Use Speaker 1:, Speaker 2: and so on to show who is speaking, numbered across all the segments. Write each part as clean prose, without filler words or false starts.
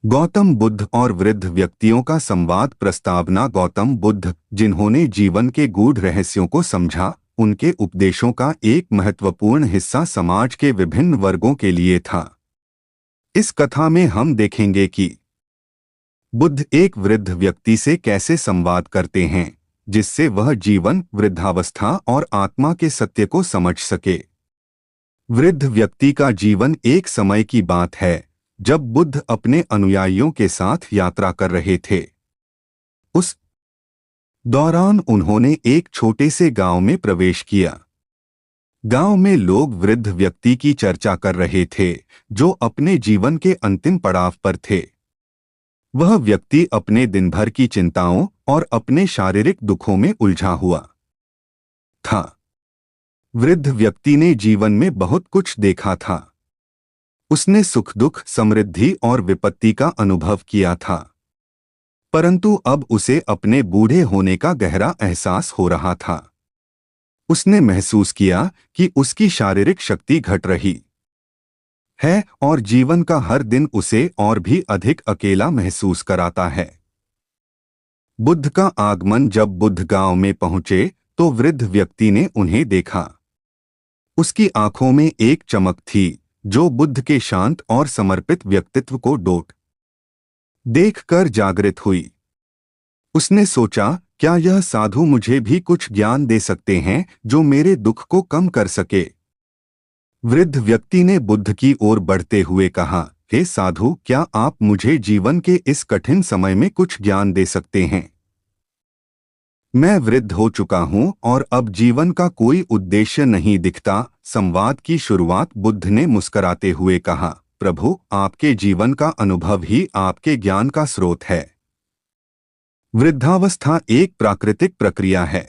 Speaker 1: गौतम बुद्ध और वृद्ध व्यक्तियों का संवाद प्रस्तावना। गौतम बुद्ध, जिन्होंने जीवन के गूढ़ रहस्यों को समझा, उनके उपदेशों का एक महत्वपूर्ण हिस्सा समाज के विभिन्न वर्गों के लिए था। इस कथा में हम देखेंगे कि बुद्ध एक वृद्ध व्यक्ति से कैसे संवाद करते हैं, जिससे वह जीवन, वृद्धावस्था और आत्मा के सत्य को समझ सके। वृद्ध व्यक्ति का जीवन एक समय की बात है जब बुद्ध अपने अनुयायियों के साथ यात्रा कर रहे थे। उस दौरान उन्होंने एक छोटे से गांव में प्रवेश किया। गांव में लोग वृद्ध व्यक्ति की चर्चा कर रहे थे, जो अपने जीवन के अंतिम पड़ाव पर थे। वह व्यक्ति अपने दिन भर की चिंताओं और अपने शारीरिक दुखों में उलझा हुआ था। वृद्ध व्यक्ति ने जीवन में बहुत कुछ देखा था। उसने सुख दुख, समृद्धि और विपत्ति का अनुभव किया था, परंतु अब उसे अपने बूढ़े होने का गहरा एहसास हो रहा था। उसने महसूस किया कि उसकी शारीरिक शक्ति घट रही है और जीवन का हर दिन उसे और भी अधिक अकेला महसूस कराता है। बुद्ध का आगमन। जब बुद्ध गांव में पहुंचे तो वृद्ध व्यक्ति ने उन्हें देखा। उसकी आंखों में एक चमक थी जो बुद्ध के शांत और समर्पित व्यक्तित्व को देखकर जागृत हुई। उसने सोचा, क्या यह साधु मुझे भी कुछ ज्ञान दे सकते हैं जो मेरे दुख को कम कर सके? वृद्ध व्यक्ति ने बुद्ध की ओर बढ़ते हुए कहा, हे साधु, क्या आप मुझे जीवन के इस कठिन समय में कुछ ज्ञान दे सकते हैं? मैं वृद्ध हो चुका हूं और अब जीवन का कोई उद्देश्य नहीं दिखता। संवाद की शुरुआत बुद्ध ने मुस्कुराते हुए कहा, प्रभु, आपके जीवन का अनुभव ही आपके ज्ञान का स्रोत है। वृद्धावस्था एक प्राकृतिक प्रक्रिया है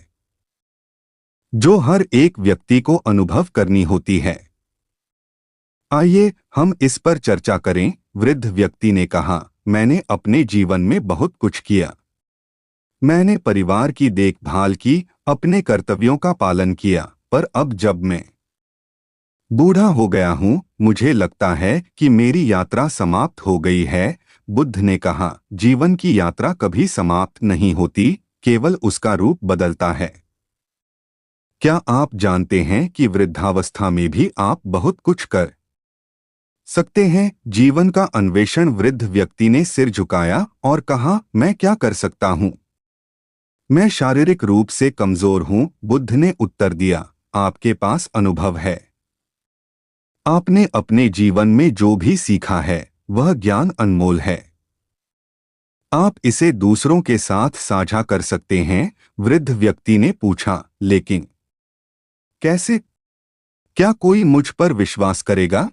Speaker 1: जो हर एक व्यक्ति को अनुभव करनी होती है। आइए हम इस पर चर्चा करें। वृद्ध व्यक्ति ने कहा, मैंने अपने जीवन में बहुत कुछ किया। मैंने परिवार की देखभाल की, अपने कर्तव्यों का पालन किया, पर अब जब मैं बूढ़ा हो गया हूं, मुझे लगता है कि मेरी यात्रा समाप्त हो गई है। बुद्ध ने कहा, जीवन की यात्रा कभी समाप्त नहीं होती, केवल उसका रूप बदलता है। क्या आप जानते हैं कि वृद्धावस्था में भी आप बहुत कुछ कर सकते हैं? जीवन का अन्वेषण। वृद्ध व्यक्ति ने सिर झुकाया और कहा, मैं क्या कर सकता हूं? मैं शारीरिक रूप से कमजोर हूं। बुद्ध ने उत्तर दिया, आपके पास अनुभव है। आपने अपने जीवन में जो भी सीखा है वह ज्ञान अनमोल है। आप इसे दूसरों के साथ साझा कर सकते हैं। वृद्ध व्यक्ति ने पूछा, लेकिन कैसे? क्या कोई मुझ पर विश्वास करेगा?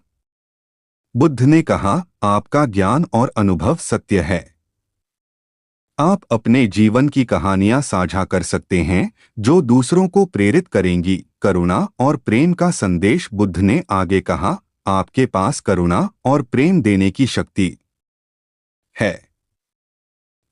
Speaker 1: बुद्ध ने कहा, आपका ज्ञान और अनुभव सत्य है। आप अपने जीवन की कहानियां साझा कर सकते हैं जो दूसरों को प्रेरित करेंगी। करुणा और प्रेम का संदेश। बुद्ध ने आगे कहा, आपके पास करुणा और प्रेम देने की शक्ति है।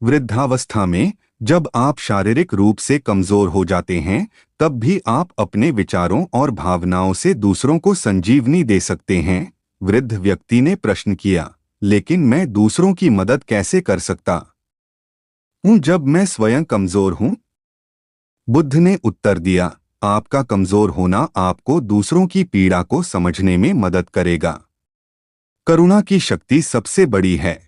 Speaker 1: वृद्धावस्था में जब आप शारीरिक रूप से कमजोर हो जाते हैं, तब भी आप अपने विचारों और भावनाओं से दूसरों को संजीवनी दे सकते हैं। वृद्ध व्यक्ति ने प्रश्न किया, लेकिन मैं दूसरों की मदद कैसे कर सकता हूं जब मैं स्वयं कमजोर हूं? बुद्ध ने उत्तर दिया, आपका कमजोर होना आपको दूसरों की पीड़ा को समझने में मदद करेगा। करुणा की शक्ति सबसे बड़ी है।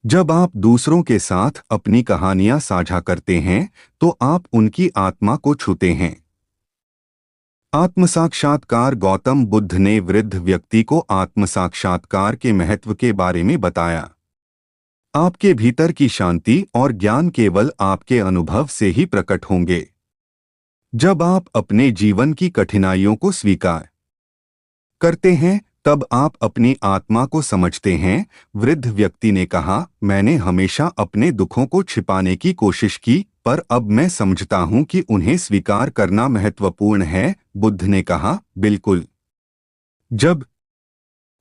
Speaker 1: जब आप दूसरों के साथ अपनी कहानियां साझा करते हैं तो आप उनकी आत्मा को छूते हैं। आत्मसाक्षात्कार। गौतम बुद्ध ने वृद्ध व्यक्ति को आत्मसाक्षात्कार के महत्व के बारे में बताया। आपके भीतर की शांति और ज्ञान केवल आपके अनुभव से ही प्रकट होंगे। जब आप अपने जीवन की कठिनाइयों को स्वीकार करते हैं, तब आप अपनी आत्मा को समझते हैं। वृद्ध व्यक्ति ने कहा, मैंने हमेशा अपने दुखों को छिपाने की कोशिश की, पर अब मैं समझता हूं कि उन्हें स्वीकार करना महत्वपूर्ण है। बुद्ध ने कहा, बिल्कुल। जब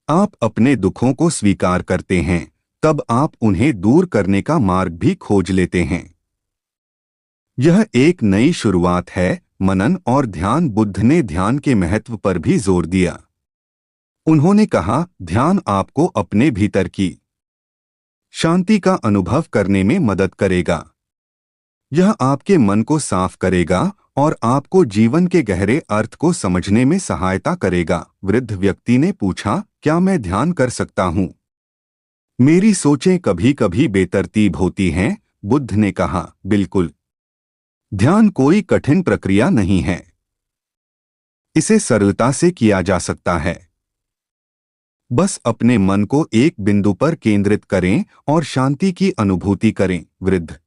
Speaker 1: आप अपने दुखों को स्वीकार करते हैं, तब आप उन्हें दूर करने का मार्ग भी खोज लेते हैं। यह एक नई शुरुआत है। मनन और ध्यान। बुद्ध ने ध्यान के महत्व पर भी जोर दिया। उन्होंने कहा, ध्यान आपको अपने भीतर की शांति का अनुभव करने में मदद करेगा। यह आपके मन को साफ करेगा और आपको जीवन के गहरे अर्थ को समझने में सहायता करेगा। वृद्ध व्यक्ति ने पूछा, क्या मैं ध्यान कर सकता हूँ? मेरी सोचें कभी कभी बेतरतीब होती हैं। बुद्ध ने कहा, बिल्कुल। ध्यान कोई कठिन प्रक्रिया नहीं है। इसे सरलता से किया जा सकता है। बस अपने मन को एक बिंदु पर केंद्रित करें और शांति की अनुभूति करें। वृद्ध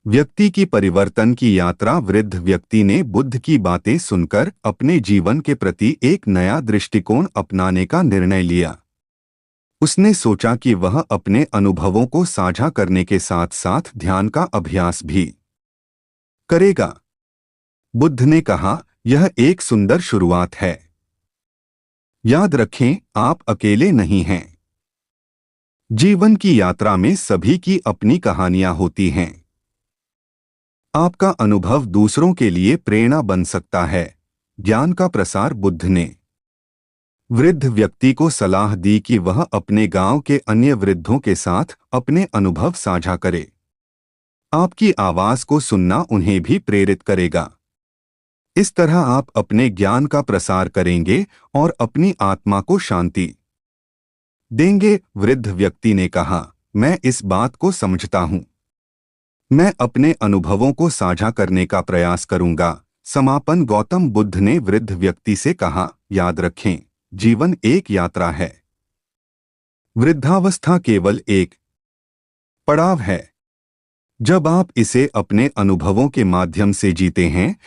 Speaker 1: व्यक्ति की परिवर्तन की यात्रा। वृद्ध व्यक्ति ने बुद्ध की बातें सुनकर अपने जीवन के प्रति एक नया दृष्टिकोण अपनाने का निर्णय लिया। उसने सोचा कि वह अपने अनुभवों को साझा करने के साथ साथ ध्यान का अभ्यास भी करेगा। बुद्ध ने कहा, यह एक सुंदर शुरुआत है। याद रखें, आप अकेले नहीं हैं। जीवन की यात्रा में सभी की अपनी कहानियां होती हैं। आपका अनुभव दूसरों के लिए प्रेरणा बन सकता है। ज्ञान का प्रसार। बुद्ध ने वृद्ध व्यक्ति को सलाह दी कि वह अपने गांव के अन्य वृद्धों के साथ अपने अनुभव साझा करे। आपकी आवाज को सुनना उन्हें भी प्रेरित करेगा। इस तरह आप अपने ज्ञान का प्रसार करेंगे और अपनी आत्मा को शांति देंगे। वृद्ध व्यक्ति ने कहा, मैं इस बात को समझता हूं। मैं अपने अनुभवों को साझा करने का प्रयास करूंगा। समापन। गौतम बुद्ध ने वृद्ध व्यक्ति से कहा, याद रखें, जीवन एक यात्रा है। वृद्धावस्था केवल एक पड़ाव है। जब आप इसे अपने अनुभवों के माध्यम से जीते हैं,